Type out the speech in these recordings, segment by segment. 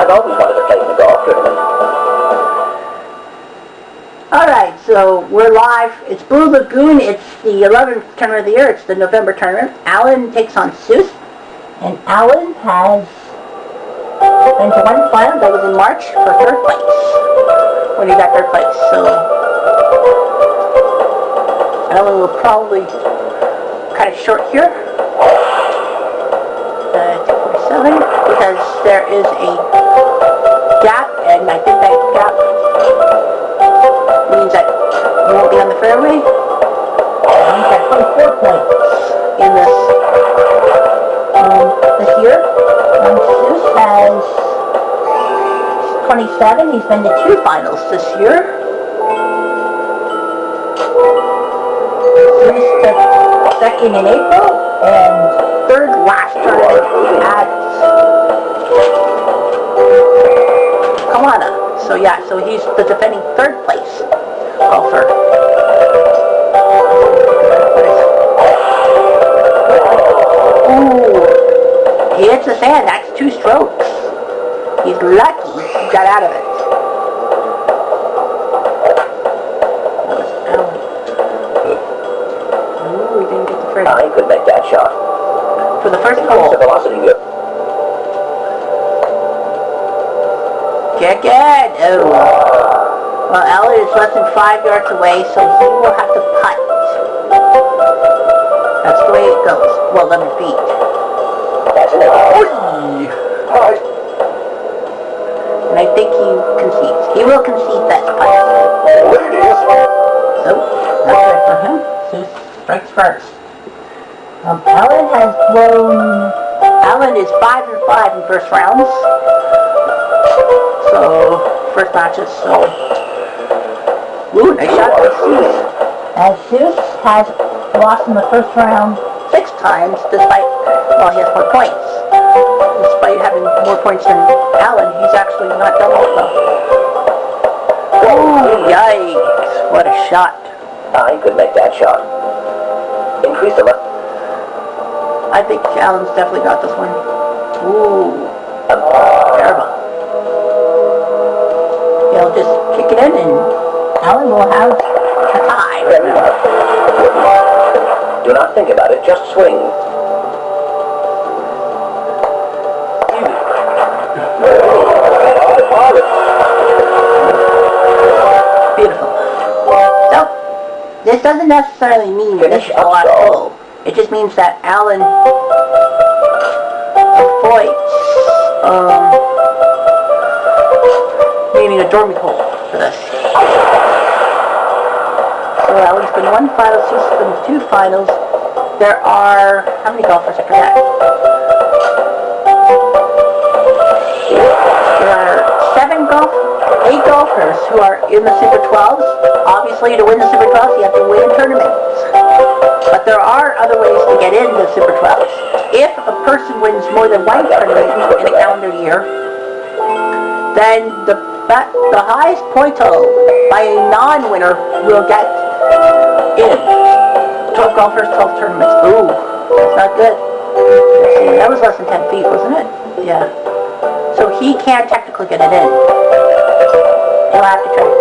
I've always wanted to play in the golf tournament. Alright, so we're live. It's Blue Lagoon. It's the 11th tournament of the year. It's the November tournament. Alan takes on Seuss. And Alan has been to one final that was in March for third place. When he got third place. So Alan will probably cut it short here. 247, because there is a gap, and I think that gap means that you won't be on the fairway. He's got 24 points in this year. Seuss has 27. He's been to 2 finals this year. Seuss took second in April and third last tournament at Kawana. So yeah, so he's the defending third place golfer. Ooh, he hits the sand. That's 2 strokes. He's lucky he got out of it. Ooh, he didn't get the first. I could make that shot. For the first hole. The velocity good. Kick it! Oh. Well, Elliot is less than 5 yards away, so he will have to putt. That's the way it goes. Well, 11 feet. That's an error. And I think he concedes. He will concede that putt. So, that's right for him. Seuss strikes first. Alan has blown. Alan is 5 and 5 in first rounds. So first matches. So, ooh, nice shot by Seuss. As Seuss has lost in the first round 6 times, despite he has more points. Despite having more points than Alan, he's actually not done well. Oh, yikes! What a shot! I could make that shot. Increase the left. I think Alan's definitely got this one. Ooh. Terrible. He'll just kick it in and Alan will have a tie. Do not think about it, just swing. Beautiful. So, this doesn't necessarily mean that this is a last hole. It just means that Alan avoids needing a dormant hole for this. So Alan's been 1 final, Seuss has been 2 finals. There are, how many golfers? I forgot. There are 8 golfers who are in the Super 12s. Obviously, to win the Super 12s, you have to win tournaments. But there are other ways to get into the Super 12s. If a person wins more than 1 tournament in a calendar year, then the highest point total by a non-winner will get in. 12 golfers, 12 tournaments. Ooh, that's not good. See, that was less than 10 feet, wasn't it? Yeah. So he can't technically get it in. He'll have to try to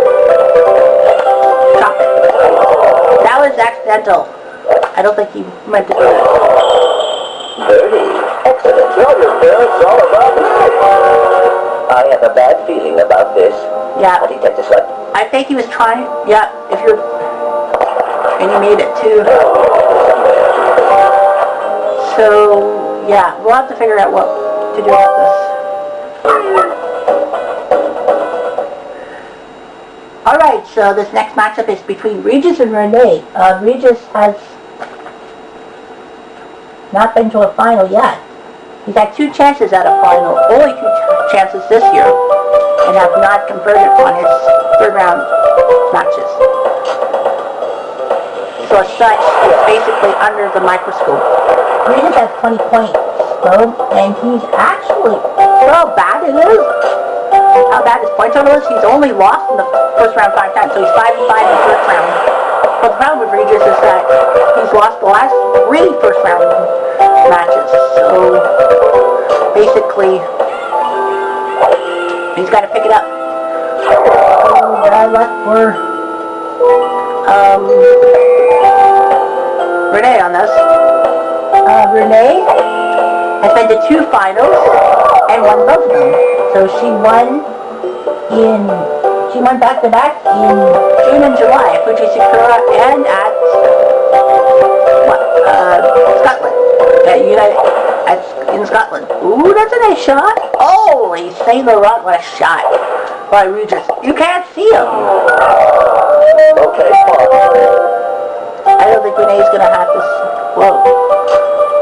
chop it. That was accidental. I don't think he meant to do that. Birdie. Excellent. Tell your parents all about that. I have a bad feeling about this. Yeah. Did he take the sled? I think he was trying. Yeah, if you're... And he made it too. So, yeah, we'll have to figure out what to do with this. Alright, so this next matchup is between Regis and Renee. Regis has not been to a final yet. He's had 2 chances at a final, only 2 chances this year, and have not converted on his 3rd round matches. So as such, it's basically under the microscope. Regis has 20 points, though, and he's actually, how bad it is, how bad his point total is, he's only lost in the first round 5 times, so he's 5 and 5 in the first round. But the problem with Regis is that he's lost the last 3 first round matches. So basically, luck for Renee on this. Renee has been to 2 finals and won both of them. So she won back to back in June and July at Fuji Sakura and at Scotland. In Scotland. Ooh, that's a nice shot. Holy Saint Laurent, what a shot by Regis. You can't see him. Okay, I don't think Renee's gonna have to. Whoa.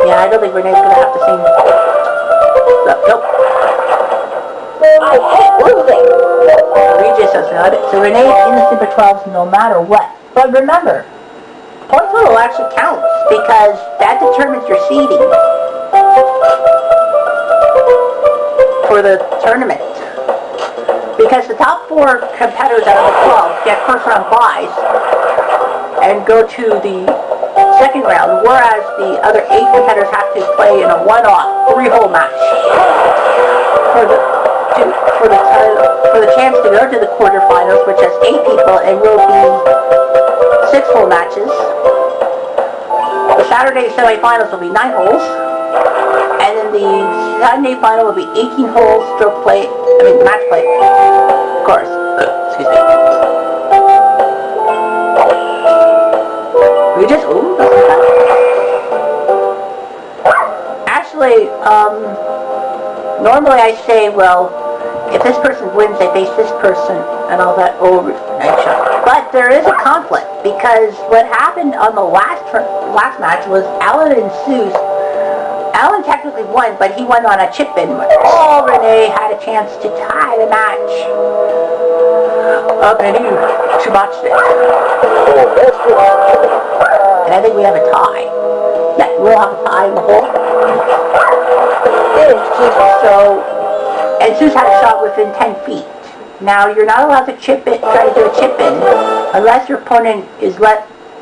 Yeah, I don't think Renee's gonna have to see. Nope. I hate losing. Regis has got it. So Renee's in the Super 12s no matter what. But remember, point total actually counts because that determines your seeding for the tournament. Because the top 4 competitors out of the 12 get first round buys and go to the second round, whereas the other 8 competitors have to play in a one-off 3-hole match for the chance to go to the quarterfinals, which has 8 people and will be 6-hole matches. The Saturday semifinals will be 9 holes, and then the Sunday final will be 18 holes, match play, of course. Excuse me. We just, ooh, that's not bad. Actually, normally I say, well, if this person wins, they face this person and all that. Oh, nice shot. But there is a conflict because what happened on the last match was Alan and Sue's. Alan technically won, but he won on a chip-in. Oh, Renee had a chance to tie the match. And she botched it. And I think we have a tie. Yeah, we'll have a tie in the hole. So, and Sue's had a shot within 10 feet. Now, you're not allowed to try to do a chip-in unless your opponent is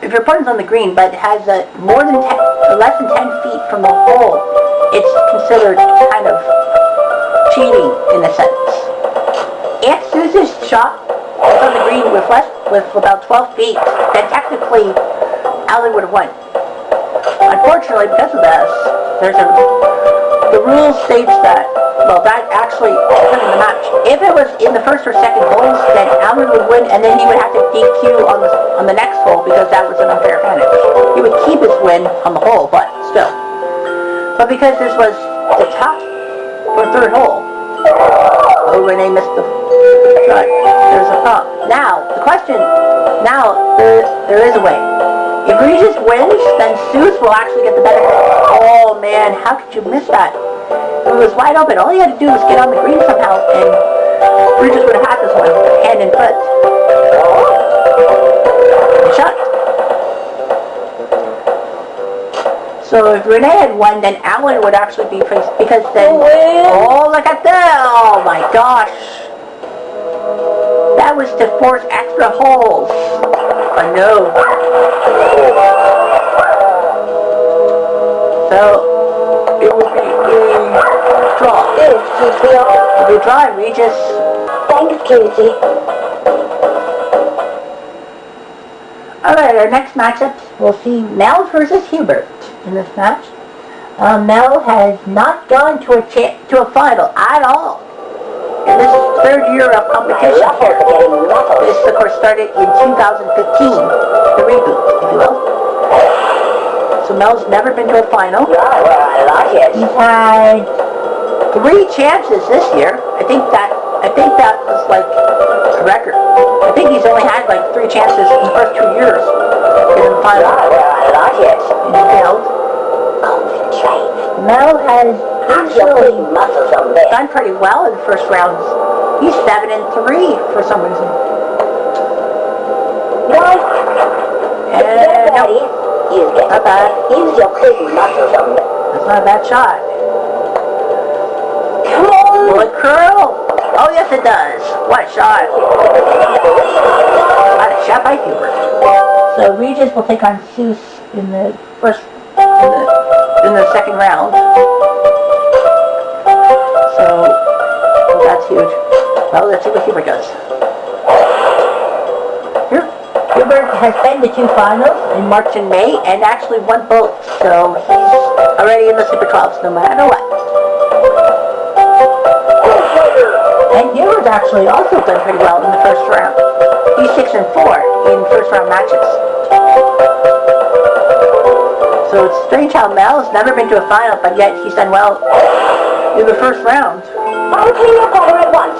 if your opponent's on the green but has less than 10 feet from the hole, it's considered kind of cheating in a sense. If Sue's shot was on the green with about 12 feet, then technically Alan would have won. Unfortunately, because of this, the rule states that, well, that actually determined the match. If it was in the first or second holes, then Alan would win, and then he would have to DQ on the next hole because that was an unfair advantage. He would keep his win on the hole, but still. But because this was the top or 3rd hole, oh, Renee missed the shot. There's a thought. Now, the question, there is a way. If Regis wins, then Seuss will actually get the benefit. Oh man, how could you miss that? It was wide open. All he had to do was get on the green somehow, and Regis would have had this one, hand and foot. Good shot. So if Renee had won, then Alan would actually be faced, because then, oh, look at that! Oh my gosh! That was to force extra holes. I know. So, it would be a draw. It would be a draw, Regis. Thanks, Casey. Alright, our next matchup, we'll see Mel versus Hubert in this match. Mel has not gone to a final at all in this 3rd year of competition here. This, of course, started in 2015, the reboot, if you will. So Mel's never been to a final. He's had 3 chances this year. I think that was like a record. I think he's only had like 3 chances in the first 2 years to get in the final. And he failed. Mel has actually done pretty well in the first rounds. He's 7-3 for some reason. And no. Not bad. That's not a bad shot. Come on! Will it curl? Oh yes it does. What a shot. What a shot by Hubert. So Regis will take on Seuss in the second round. So that's huge. Well, let's see what Hubert does. has been to 2 finals in March and May, and actually won both. So he's already in the Super 12s no matter what. And Gilbert's actually also done pretty well in the first round. He's 6-4 in first round matches. So it's strange how Mel has never been to a final, but yet he's done well in the first round. I'll clean your brother at once.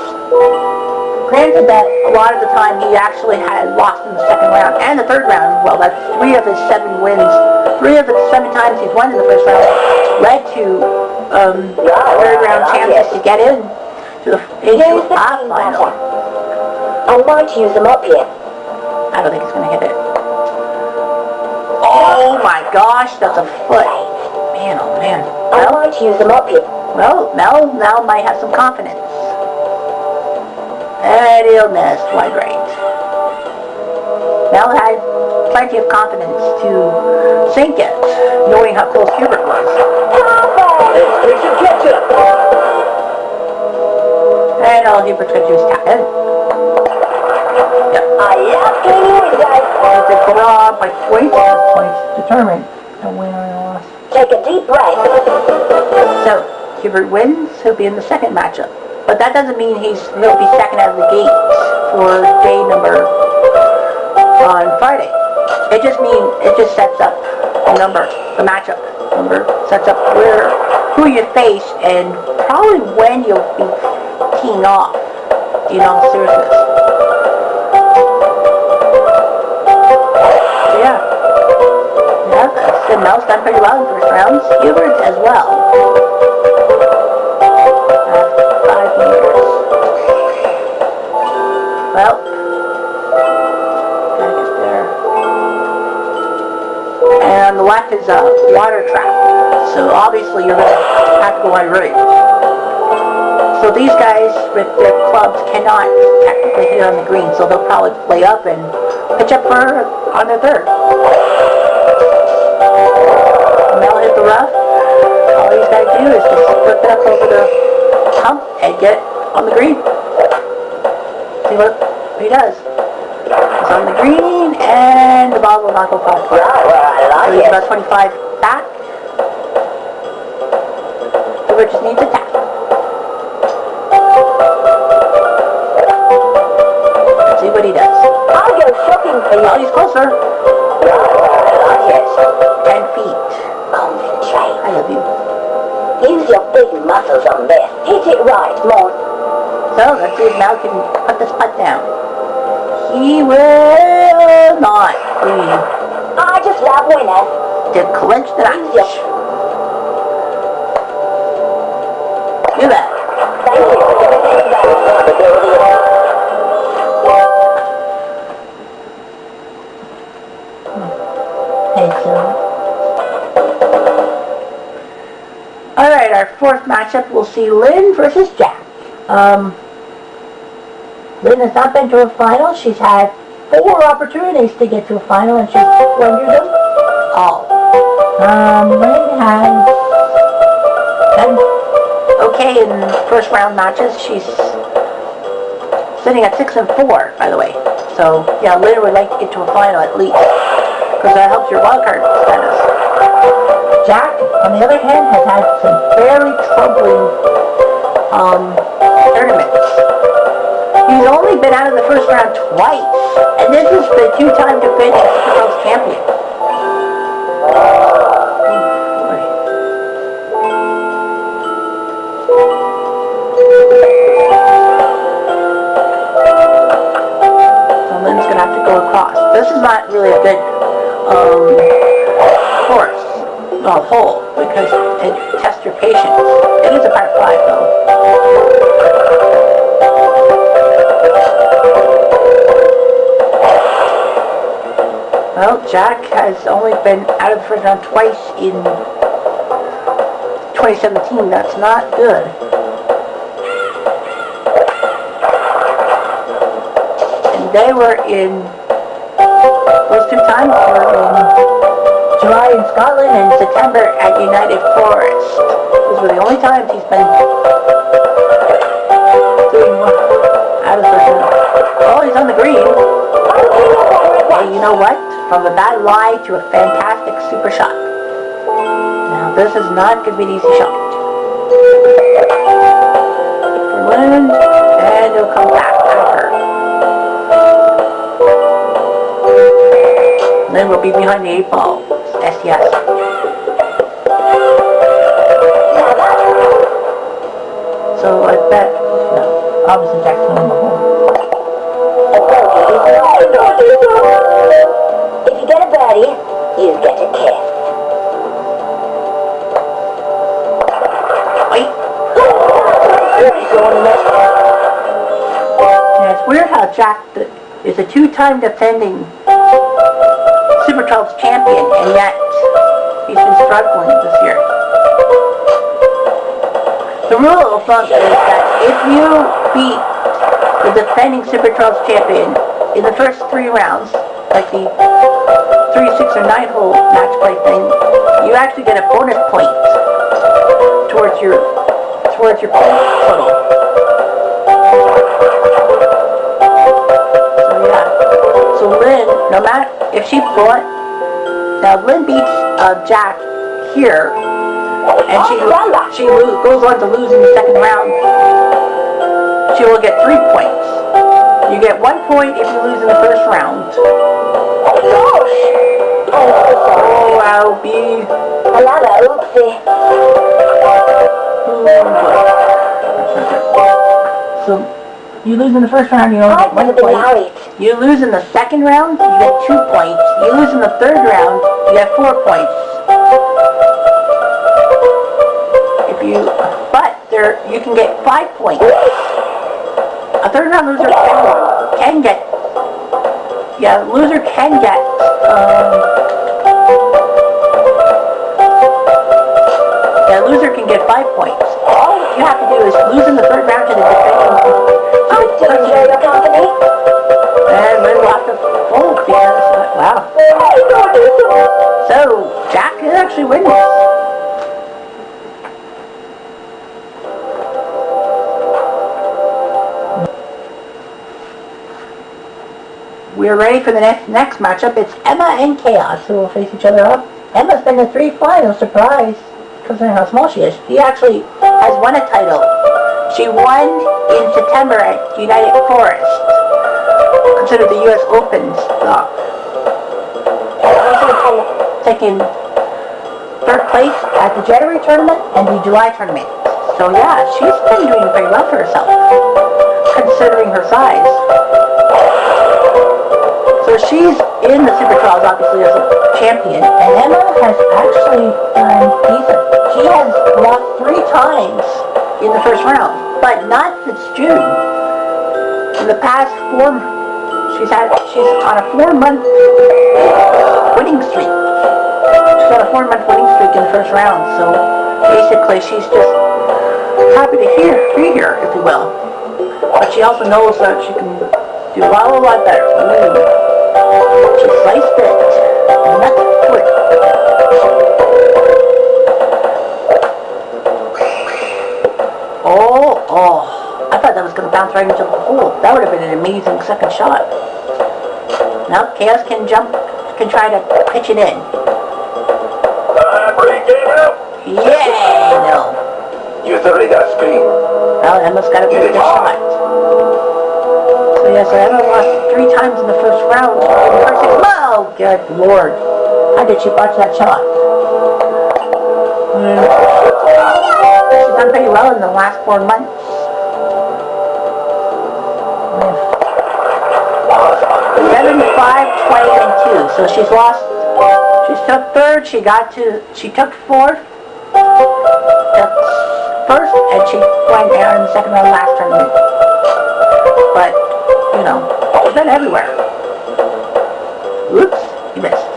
Granted that a lot of the time he actually had lost in the second round and the third round. Well, that's 3 of his 7 wins. 3 of the 7 times he's won in the first round led to third round chances to get in to the final. I might use them up here. I don't think he's going to hit it. Oh my gosh, that's a foot. Man, oh man. I might use them up here. Well, Mel now might have some confidence. And he'll miss wide right. Mel had plenty of confidence to sink it, knowing how close Hubert was. We should catch it. And all Hubert's going to do is tap in. Yep. I love cleaning windows. It's a draw by points determined a win or a loss. Take a deep breath. So, Hubert wins, he'll be in the second matchup. But that doesn't mean he'll be second out of the gate for day number on Friday. It just sets up the matchup number, sets up who you face and probably when you'll be teeing off, in all seriousness. So yeah, Mel's done pretty well in the first rounds. Hubert as well. 5 meters. Well, gotta get there. And on the left is a water trap. So obviously you're going to have to go on right. So these guys with their clubs cannot technically hit on the green, so they'll probably play up and pitch up on their third. Mel hit the rough. All he's got to do is just flip it up over the hump and get it on the green. See what he does. It's on the green and the ball will not go far. So he's about 25 back. Hubert just needs a tap. Let's see what he does. I'll go shopping for you. Oh, he's closer. Yes. 10 feet. Concentrate. I love you. Use your big muscles on there. Hit it right, Mon. So let's see if Mal can put this putt down. He will not. I just love winners. To clinch the match. Do that. Thank you for giving me that. Alright, our fourth matchup, we'll see Lynn versus Jack. Lynn has not been to a final. She's had 4 opportunities to get to a final, and she's squandered them all. Lynn has done okay in first round matches. She's sitting at 6-4, by the way. So, yeah, Lynn would like to get to a final at least, because that helps your wildcard status. Jack, on the other hand, has had some fairly troubling tournaments. He's only been out of the first round twice, and this is the 2-time defending Supercross champion. So Lynn's going to have to go across. This is not really a good course. Hole, because it tests your patience. It is a par 5 though. Well, Jack has only been out of the first round twice in 2017. That's not good. And they were in, those 2 times were in July in Scotland and September at United Forest. Those were the only times he's been doing out of the first round. Oh, he's on the green. Hey, you know what? From a bad lie to a fantastic super shot. Now this is not going to be an easy shot. Berlin, and it'll come back at her. And then we'll be behind the 8 ball. SES. So I bet, no, obviously Jackson on the home. If you get a birdie, you get a kiss. Wait. Yeah, it's weird how Jack is a 2-time defending Super 12's champion, and yet he's been struggling this year. The rule of thumb is that if you beat the defending Super 12's champion in the first 3 rounds, like the 3, 6, or 9 hole match play thing, you actually get a bonus point towards your point total. So yeah. So Lynn, no matter if she fought, now Lynn beats Jack here, and she goes on to lose in the second round, she will get 3 points. You get 1 point if you lose in the first round. Oh gosh! Oh, I'll be... Another oopsie. So, you lose in the first round, you only get 1 point. You lose in the second round, you get 2 points. You lose in the third round, you get 4 points. You can get 5 points. A third round loser can get, loser can get, loser can get 5 points. All you have to do is lose in the third round to the defending. Your company? And then we'll have to fold because, wow. So, Jack actually wins. We're ready for the next matchup. It's Emma and Chaos who will face each other up. Emma's been to 3 finals, surprise, considering how small she is. She actually has won a title. She won in September at United Forest, considered the U.S. Open stock. Taking 3rd place at the January tournament and the July tournament. So yeah, she's been doing pretty well for herself, considering her size. So she's in the Super 12s, obviously, as a champion, and Emma has actually done decent. She has lost 3 times in the first round, but not since June. In the past 4, she's on a 4-month winning streak. She's on a 4-month winning streak in the first round, so basically she's just happy to be here, if you will. But she also knows that she can do a lot better. Ooh. She sliced it, and that's good. Oh, I thought that was going to bounce right into the hole. That would have been an amazing second shot. Now, Chaos can try to pitch it in. Yay, no. You threw that screen. Well, Emma's got a pretty good shot. So yes, Emma lost 3 times in the first round. Oh, good Lord. How did she botch that shot? She's done pretty well in the last 4 months. 75, 20, and 2. So she's lost. She took 3rd. She took 4th. Took 1st, and she went down in the second round last tournament. But, you know, she's been everywhere. Oops, you missed.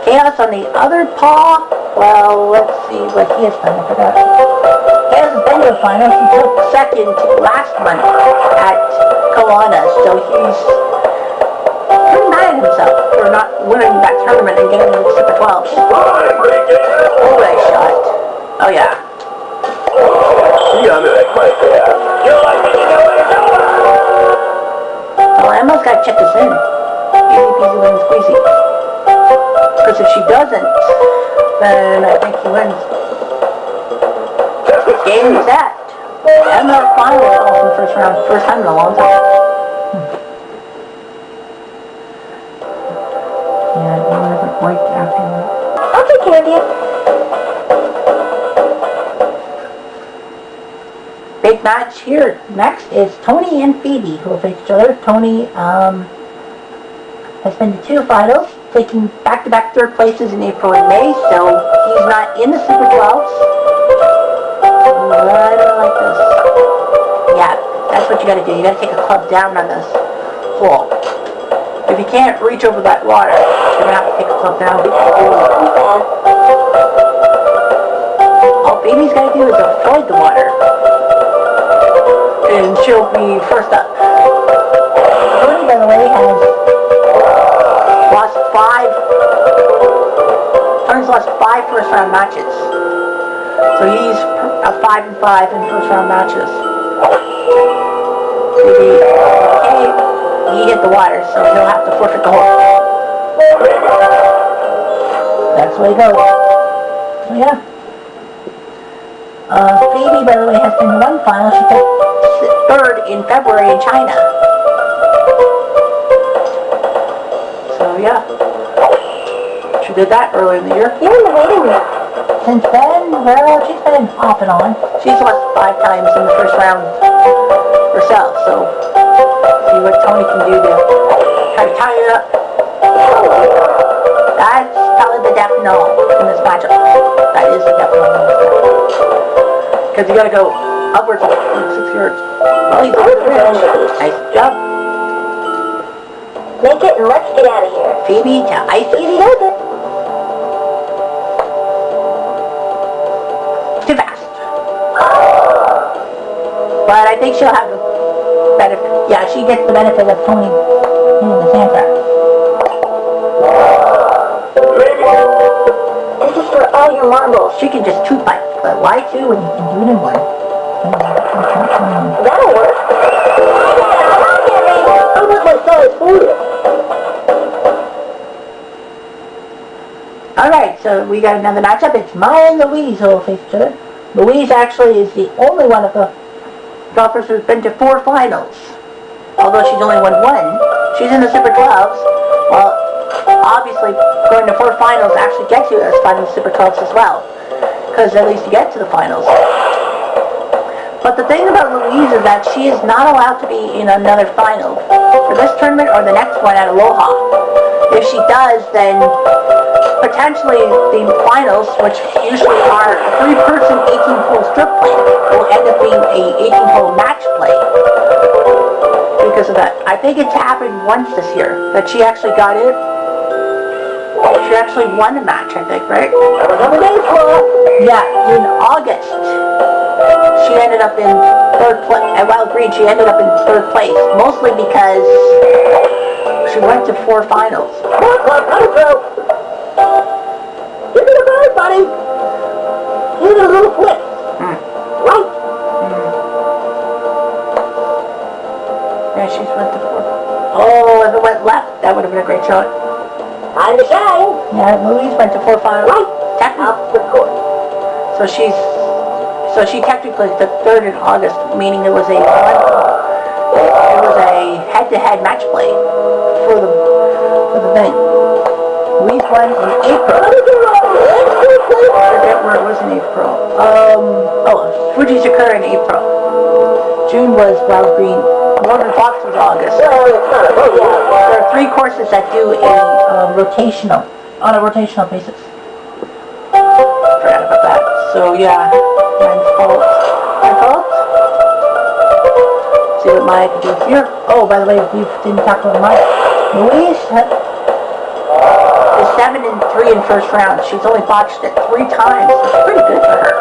Chaos on the other paw. Well, let's see what he has done. I forgot. Chaos has been to the finals. He took 2nd last month at Kelowna, so he's pretty mad at himself for not winning that tournament and getting into the Super 12. Oh, nice shot. Oh, yeah. Well, Emma's got to check this in. Easy peasy lemon squeezy. then I think he wins. Game set. And our final call from the first round. First time in a long time. Yeah, I don't have a break after that. I'll take care of you. Big match here. Next is Tony and Phoebe, who will face each other. Tony has been to 2 finals, taking back-to-back 3rd places in April and May, so he's not in the Super 12s. I don't like this. Yeah, that's what you gotta do. You gotta take a club down on this hole. If you can't reach over that water, you're gonna have to take a club down. All Phoebe's gotta do is avoid the water. And she'll be first up. Tony, by the way, has lost 5. Tony's lost 5 first round matches. So he's 5-5 in first round matches. He hit the water, so he'll have to forfeit the hole. That's the way it goes. So yeah. Phoebe, by the way, has been to 1 final. She took 3rd in February in China. So yeah. She did that earlier in the year. You're in the waiting room. Since then, well, she's been off and on. She's lost 5 times in the first round herself, so see what Tony can do to try to tie it up. That's probably the death knell in this matchup. That is the death knell in this matchup. Because you gotta go upwards of 6 yards. Well, he's over the ridge. Nice job. Make it and let's get out of here. Phoebe to ice it. Easy does it. Too fast. But I think she'll have the benefit. Yeah, she gets the benefit of Tony hitting the sand trap. This is for all your marbles. She can just 2 fight, but why 2 when you can do it in 1? That'll work. How about my size for you? Alright, so we got another matchup. It's Maya and Louise who will face each other. Louise actually is the only one of the golfers who's been to 4 finals. Although she's only won 1. She's in the Super 12s. Well, obviously going to 4 finals actually gets you as far as the Super 12s as well. Because at least you get to the finals. But the thing about Louise is that she is not allowed to be in another final for this tournament or the next one at Aloha. If she does, then potentially the finals, which usually are a 3-person 18-hole strip play, will end up being a 18-hole match play. Because of that. I think it's happened once this year that she actually got in. She actually won the match, I think, right? Yeah, in August. She ended up in 3rd place. At Wild Green, she ended up in 3rd place. Mostly because she went to 4 finals. Give it a bird, buddy. Give it a little flip. Right. Yeah, she's went to 4. Oh, if it went left, that would have been a great shot. Time to shine. Yeah, Louise went to 4 finals. Right. Technically. Up the court. So she technically took 3rd in August, meaning it was a head-to-head match play for the thing. Louise won in April. I forget where it was in April. Fuji's occur in April. June was Wild Green. Northern Fox was August. There are 3 courses that do on a rotational basis. Forgot about that. So yeah, my fault. See what Maya can do here. Oh, by the way, we didn't talk about Maya. Louise is 7-3 in first round. She's only botched it 3 times. It's pretty good for her.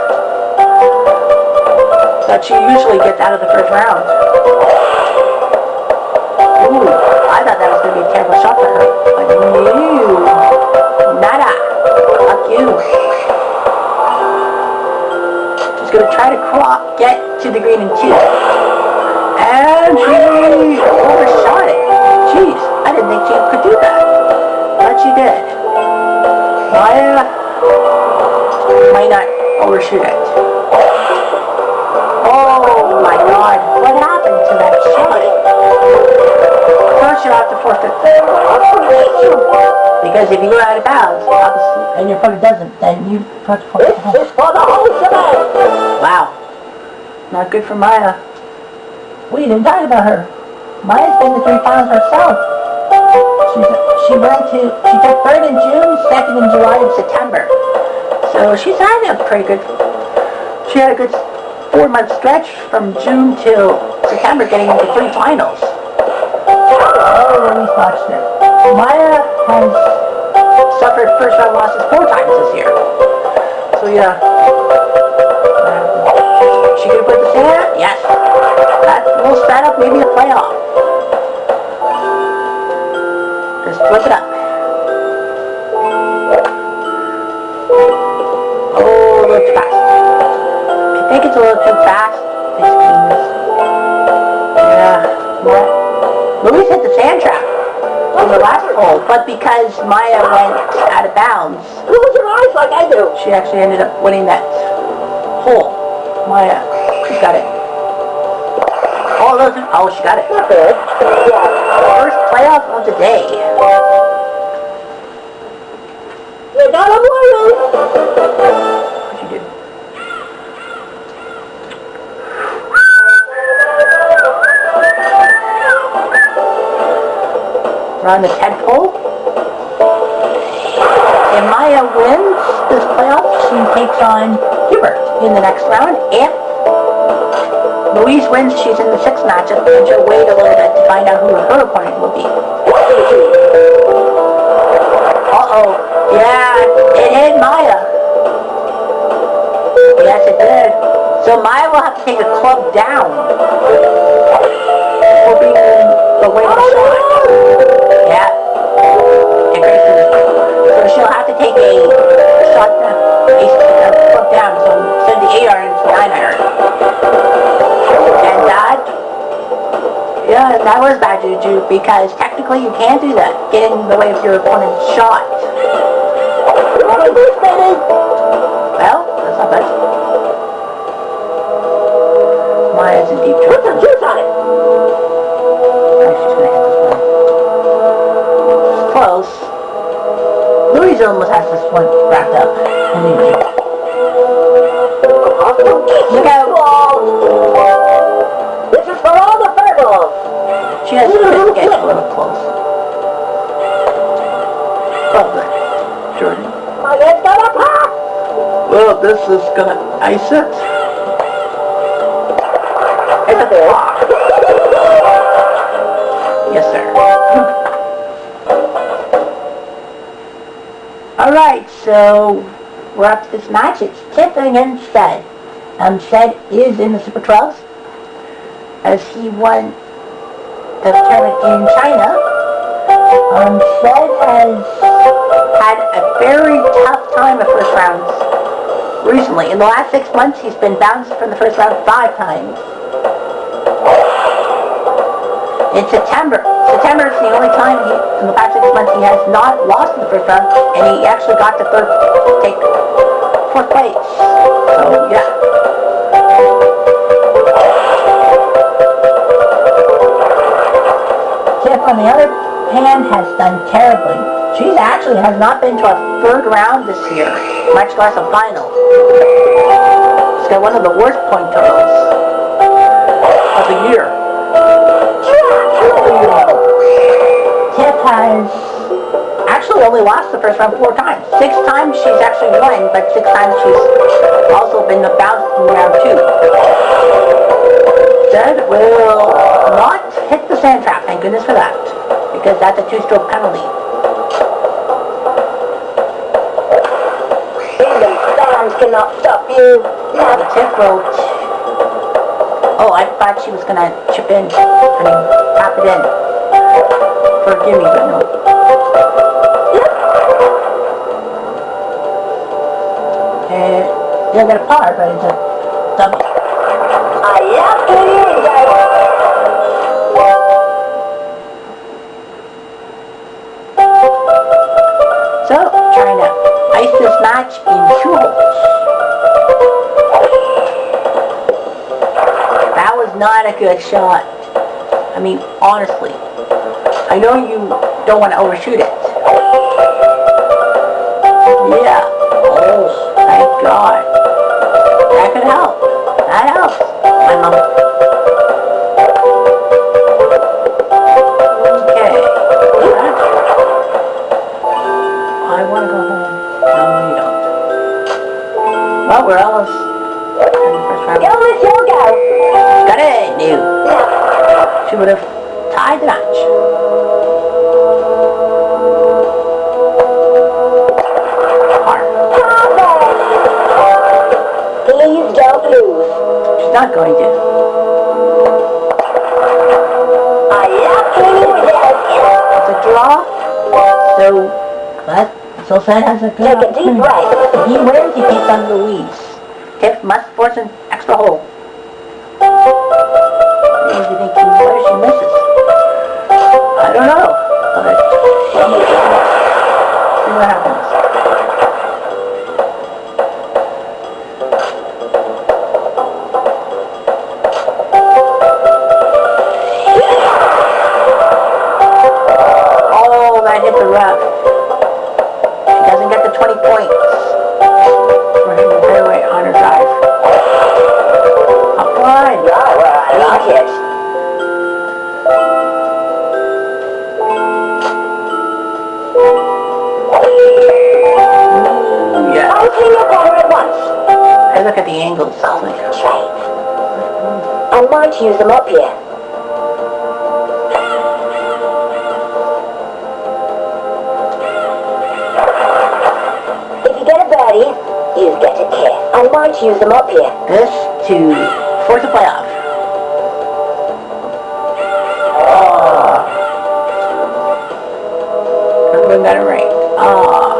But she usually gets out of the first round. Ooh, I thought that was going to be a terrible shot for her. But no. Nada. Fuck you. She's going to try to get to the green in 2. And she overshot it. Jeez, I didn't think she could do that. But she did. Maya Might not overshoot it. Oh my God, what happened to that shot? First you'll have to forfeit. Because if you go out of bounds, obviously, and your opponent doesn't, then you have to forfeit. This is for the whole shebang. Wow. Not good for Maya. We didn't talk about her. Maya's been to 3 finals herself. She took third in June, second in July, and September. So she's had a pretty good, she had a good 4-month stretch from June till September getting into 3 finals. Oh, Louise watched it. Maya has suffered first round losses 4 times this year. So yeah. She could put the sand? Yes. That will set up maybe a playoff. Just flip it up. Oh, a little too fast. I think it's a little too fast. Yeah. Louise hit the sand trap on the last hole, but because Maya went out of bounds, Close your eyes like I do. she actually ended up winning that hole. Maya, she got it. Oh, she got it. Not bad. First playoff of the day. You got him, Louise. What'd you do? We're on the 10th hole. If Maya wins this playoff, she takes on Hubert in the next round. If Louise wins, she's in the 6th matchup, and she'll wait a little bit to find out who her opponent will be. Uh-oh. Yeah, it hit Maya. Yes, it did. So Maya will have to take a club down for being the winning shot. Yeah. So she'll have to take a shot down, a club down. So instead of the 8 iron, it's the 9 iron. And that was bad juju, because technically you can't do that. Get in the way of your opponent's shot. Well, that's not bad. Maya's in deep trouble. Put some juice on it. Oh, she's gonna hit this one. It's close. Louise almost has this one wrapped up. Anyway. Look out! This is for all the Virgos. She has to get a little close. Oh, good. Jordan. My head's got a pop. Well, this is gonna ice it. It's a block. Yes, sir. Alright, so we're up to this match. It's Tiff against Stead. Stead is in the Super 12s, as he won the tournament in China. Stead has had a very tough time at first rounds recently. In the last 6 months, he's been bounced from the first round 5 times. In September is the only time in the past 6 months he has not lost in the first round, and he actually got to take 4th place. So, yeah. Tiff, on the other hand, has done terribly. She actually has not been to a 3rd round this year, much less a final. She's got one of the worst point totals of the year. Tiff has actually only lost the first round 4 times. 6 times she's actually won, but 6 times she's also been bounced in round 2. Stead will not hit the sand trap, thank goodness for that, because that's a 2-stroke penalty. Kingdom storms cannot stop you. The Tiff will... Oh, I thought she was gonna chip in, tap it in. Forgive me, but no. And you'll get a par, but it's a double. So, trying to ice this match That was not a good shot. I mean, honestly. I know you don't want to overshoot it. Yeah. Oh, thank God. That could help. That helps. My mom. Okay. I want to go home. No, you don't. Well, we're almost in the first round. Go, Miss Yoga! Got it! No. She would have tied the match. Please don't lose. She's not going to. I love playing with this. It's a draw. So, so Fred has a good Take a deep breath. If he wins, he takes on Louise. Tiff must force an extra hole. What do you think? What if she misses? I don't know. But see what happens. Oh, that hit the rough. She doesn't get the 20 points for hitting the fairway on her drive. Up line. Yeah, well, I like it. Ooh, yeah. I'll clean your water at once. I look at the angles. Oh, Like, that's right. I might use them up here. If you get a birdie, you get a kiss. I might use them up here. this to force a playoff. Oh. Everyone got it right. Oh.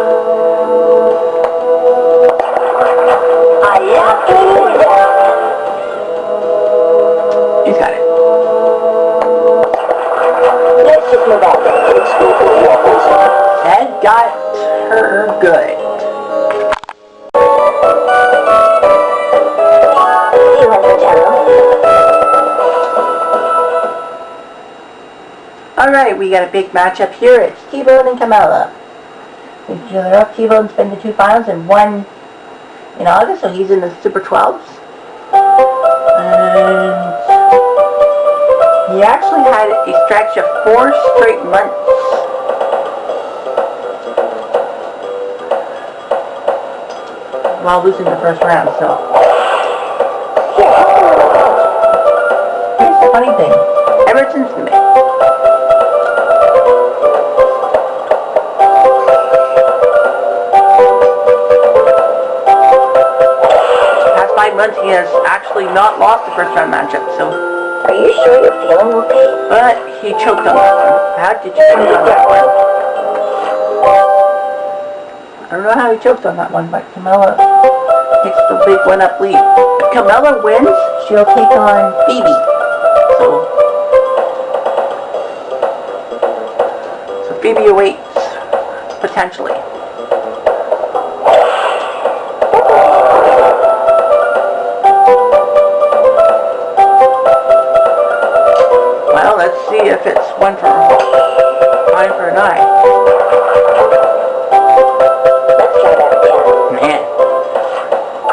I love playing with this. He's got it. Let's just move on. Let's go for the waffles. Ted got her good. See you later, General. Alright, we got a big matchup here. It's T-Bone and Camilla. Each other up. T-Bone's been to 2 finals and 1 in August, so he's in the Super 12s. And he actually had a stretch of 4 straight months while losing the first round, so. Here's the funny thing. Ever since past 5 months, he has actually not lost the first round matchup, so. Are you sure you're feeling okay? But he choked on that one. How did you choke on that one? I don't know how he choked on that one, but Camilla takes the big 1-up lead. If Camilla wins, she'll take on Phoebe. So Phoebe awaits, potentially. Well, let's see if it's 1 for 5 for an eye. Let's try that again. Man,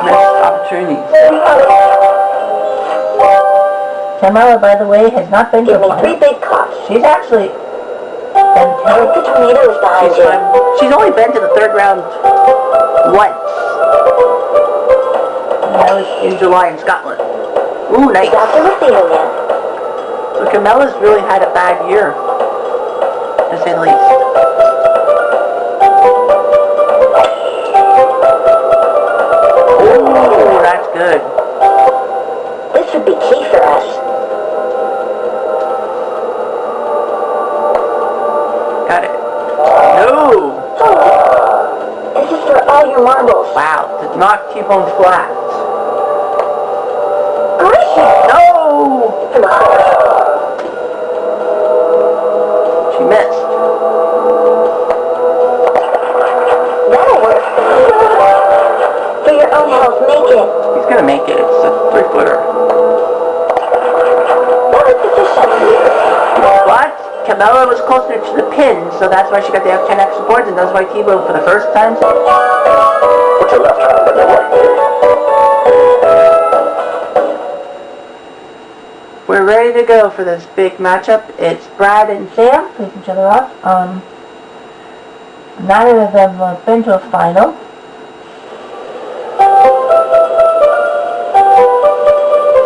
missed opportunities. Camilla, by the way, has not been to Give a me 3 final. big cups. She's actually been The tornado is behind you. she's only been to the 3rd round once. And that was in July in Scotland. Ooh, nice. Got the feeling in. So Camilla's really had a bad year, to say the least. Ooh, that's good. This would be key for us. Got it. No! Oh, this is for all your marbles. Wow, did not T-bone flat. Gracious! No! Come on. She missed. That'll work. For your own health, make it. He's gonna make it. It's a 3-footer. Mella was closer to the pin, so that's why she got the F10 extra boards, and that's why T-Bone for the first time. Put your left hand on your right knee. We're ready to go for this big matchup. It's Brad and Sam face each other off. Neither of them have been to a final.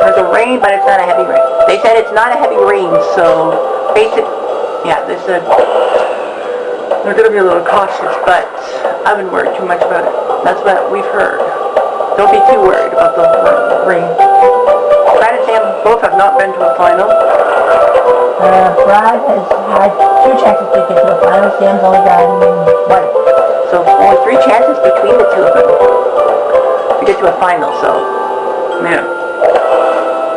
There's a rain, but it's not a heavy rain. They said it's not a heavy rain, so they said they're going to be a little cautious, but I haven't worried too much about it. That's what we've heard. Don't be too worried about the rain. Brad and Sam both have not been to a final. Brad has had 2 chances to get to the final. Sam's only gotten 1. So only 3 chances between the two of them to get to a final, so, man.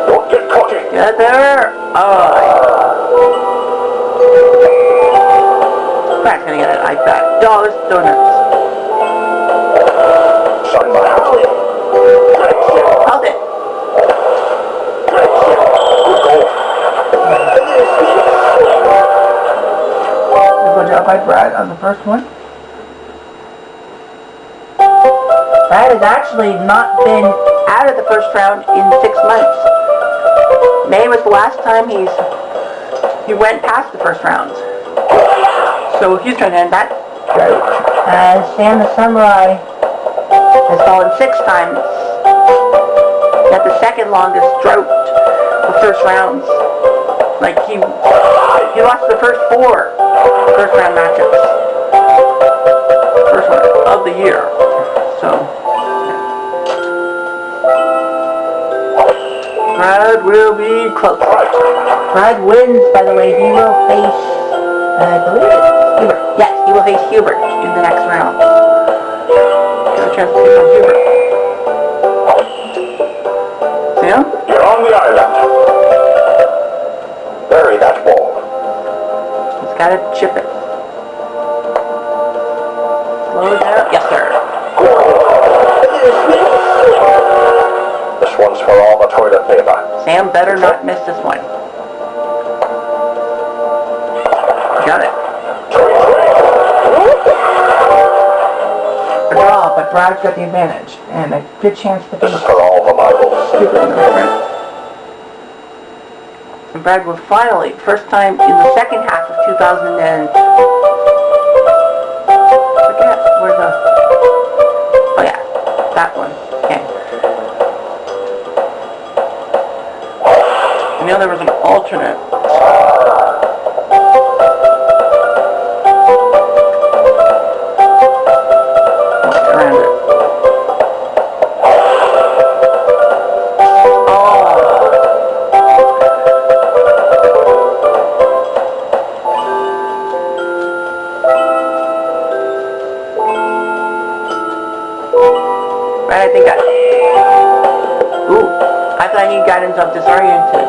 Don't get cocky. Get there. Brad's gonna get an iPad. Dollars, donuts. Sign my house. Held it. Good goal. Good job by Brad on the first one. Brad has actually not been out of the first round in 6 months. May was the last time he went past the first round. So he's trying to end that drought. Sam the Samurai has fallen 6 times. At the second longest drought of first rounds. Like he lost the first 4 first round matchups. First one of the year. So Brad will be close. Brad wins, by the way. He will face, I believe it's Hubert. Yes, he will face Hubert in the next round. Got a chance to take on Hubert. Sam? You're on the island. Bury that ball. He's got to chip it. Slow down. Yes, sir. This one's for all the toilet paper. Sam better not miss this one. Got it. A draw, but Brad's got the advantage, and a good chance to This beat is for all the marbles. Hubert in the round. And Brad will finally, first time in the second half of 2000 and... Forget, where's the... Oh yeah, that one. Okay. I know there was an alternate. Around it. Right, I think that... Ooh, I thought he got himself disoriented.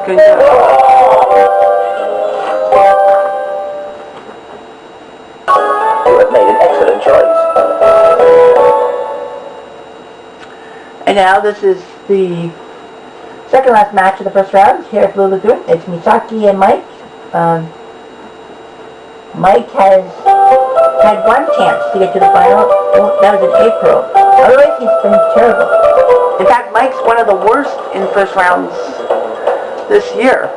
Couldn't do it. You have made an excellent choice. And now this is the second last match of the first round here at Blue Lagoon. It's Misaki and Mike. Mike has had 1 chance to get to the final. That was in April. Otherwise, he's been terrible. In fact, Mike's one of the worst in first rounds this year.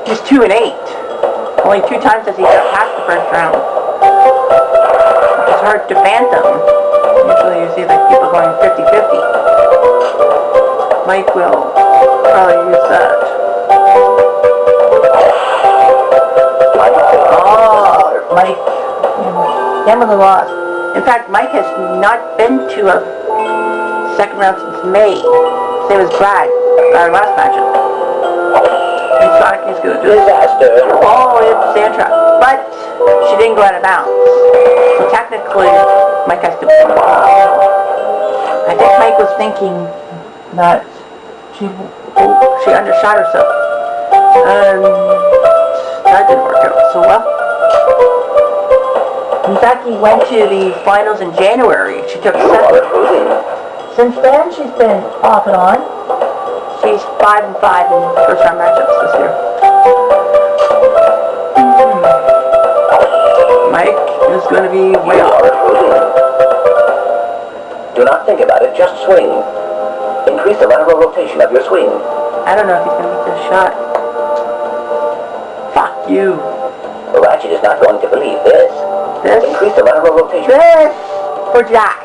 He's 2-8. Only 2 times has he got past the first round. It's hard to phantom. Usually you see like people going 50-50. Mike will probably use that. Oh, Mike. Definitely lost. In fact, Mike has not been to a second round since May. Same as Brad, our last matchup. And Sonic is going to do it. Disaster. Oh, it's sand trap. But she didn't go out of bounds. So technically, Mike has to... I think Mike was thinking that she actually undershot herself. And that didn't work out so well. Misaki went to the finals in January. She took second. Since then, she's been off and on. She's 5-5 in first round matchups this year. Mike is going to be way off. Do not think about it, just swing. Increase the lateral rotation of your swing. I don't know if he's going to make this shot. Fuck you. Ratchet is not going to believe this. This? Increase the lateral rotation. This for Jack.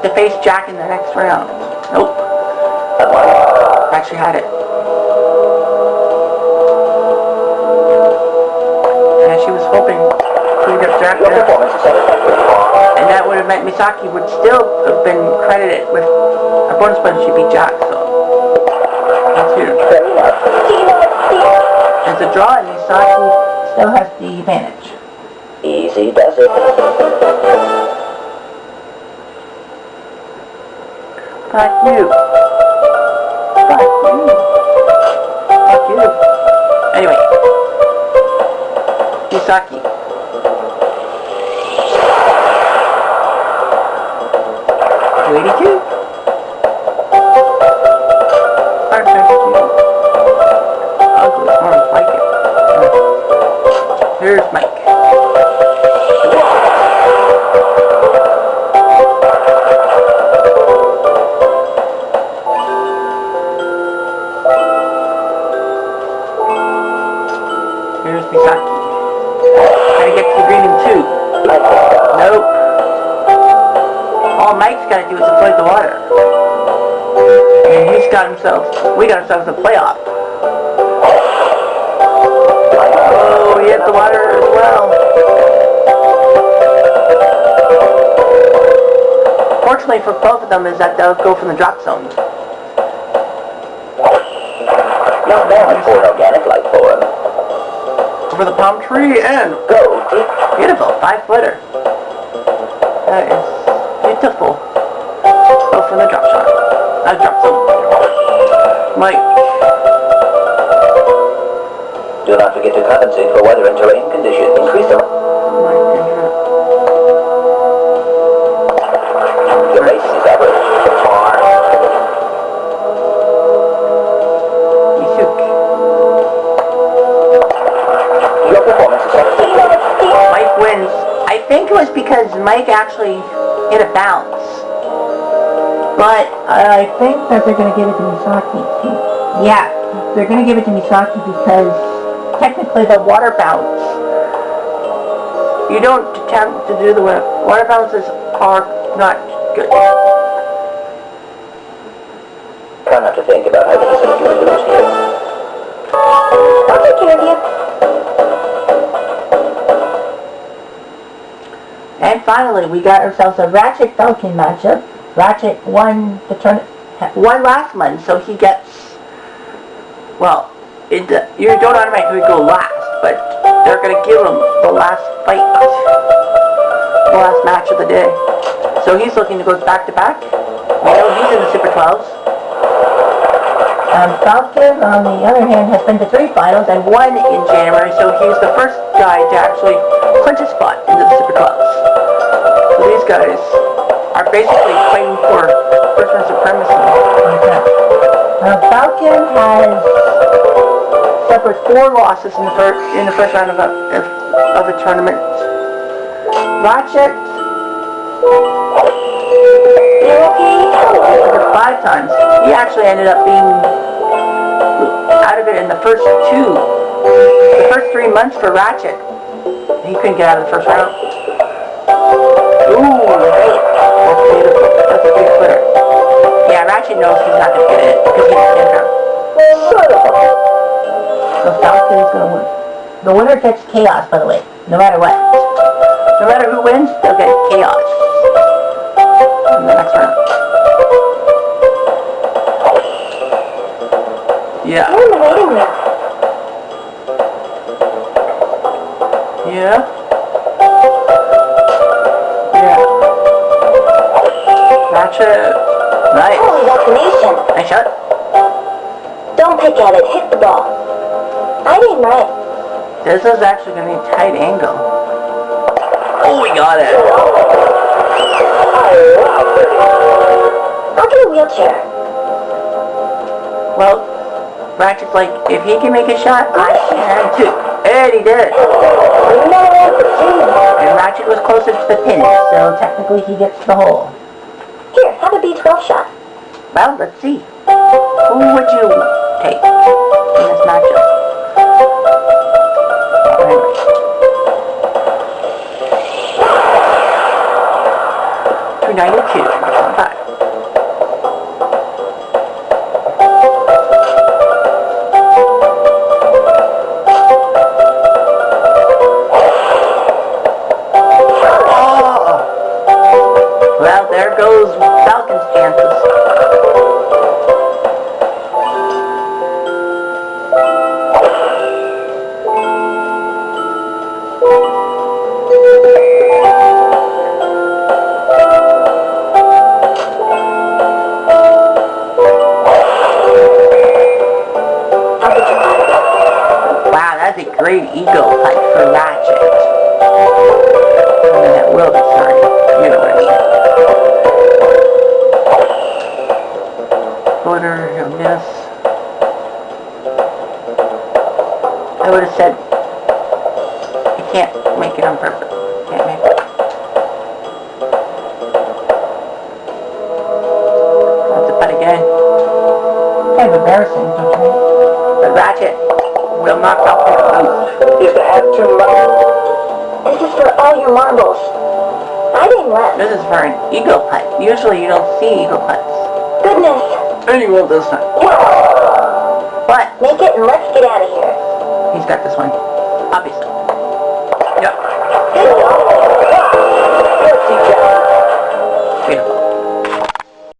To face Jack in the next round. Nope. Actually had it. And she was hoping to get Jack there. And that would have meant Misaki would still have been credited with a bonus point if she beat Jack, so that's huge. It's a draw and Misaki still has the advantage. Easy does it. Fuck you. Fuck you. Fuck you. Anyway. Misaki. 282. Ugly, I don't like it. Here's Mike. Here's Misaki. Gotta get to the green in 2. Nope. All Mike's gotta do is avoid the water. And we got ourselves a playoff. Oh, he hit the water as well. Fortunately for both of them is that they'll go from the drop zone. Not bad for an organic life form. Over the palm tree and Go. beautiful 5-footer. That is beautiful. Go from the drop shot. Drop zone. Mike. Do not forget to compensate for weather and terrain conditions. Increase the... The race is average. Your performance is excellent. Mike wins. I think it was because Mike actually hit a bounce. But I think that they're going to give it to Misaki. Yeah, they're going to give it to Misaki because technically the water bounce, you don't attempt to do the water bounces are not good. Try not to think about having some humans here. I'll take care of you. And finally, we got ourselves a Ratchet Falcon matchup. Ratchet won last month, so he gets, well, you don't automatically go last, but they're going to give him the last fight, the last match of the day. So he's looking to go back-to-back. We know he's in the Super 12s. Falcon, on the other hand, has been to 3 finals and 1 in January, so he's the first guy to actually clinch a spot into the Super 12s. So these guys are basically fighting for first-round supremacy. Falcon has suffered 4 losses in the first round of a tournament. Ratchet, You okay? 5 times. He actually ended up being out of it in the first 3 months for Ratchet. He couldn't get out of the first round. Ooh, that's beautiful. That's a big footer. Yeah, Ratchet knows he's not going to get it because he's in round. So Falcon's going to win. The winner gets chaos, by the way, no matter what. No matter who wins, they'll get chaos in the next round. Yeah. I'm in the waiting room. Yeah. Yeah. Ratchet. Nice. Holy vaccination. Nice shot. Don't pick at it. Hit the ball. I didn't right. This is actually going to be a tight angle. Oh, we got it. I'll get a wheelchair. Well, Ratchet's like, if he can make a shot, I can too. And he did. And Ratchet was closer to the pin, so technically he gets the hole. Here, have a B12 shot. Well, let's see. Who would you take in this matchup? Anyway. 292, 5. Well, there goes Falcon's chances. Wow, that's a great ego fight for Ratchet. And then that will be sorry. You know what I mean. Quarter, he'll miss. I would have said, you can't make it on purpose. Can't make it. That's a putt again. Kind of embarrassing, don't you think? But Ratchet will knock off the boot. If I have too much. This is for all your marbles. I didn't let. This is for an eagle putt. Usually you don't see eagle putts. Goodness. And he will this time. But Make it and let's get out of here. he's got this one. Obviously. Yep. Good.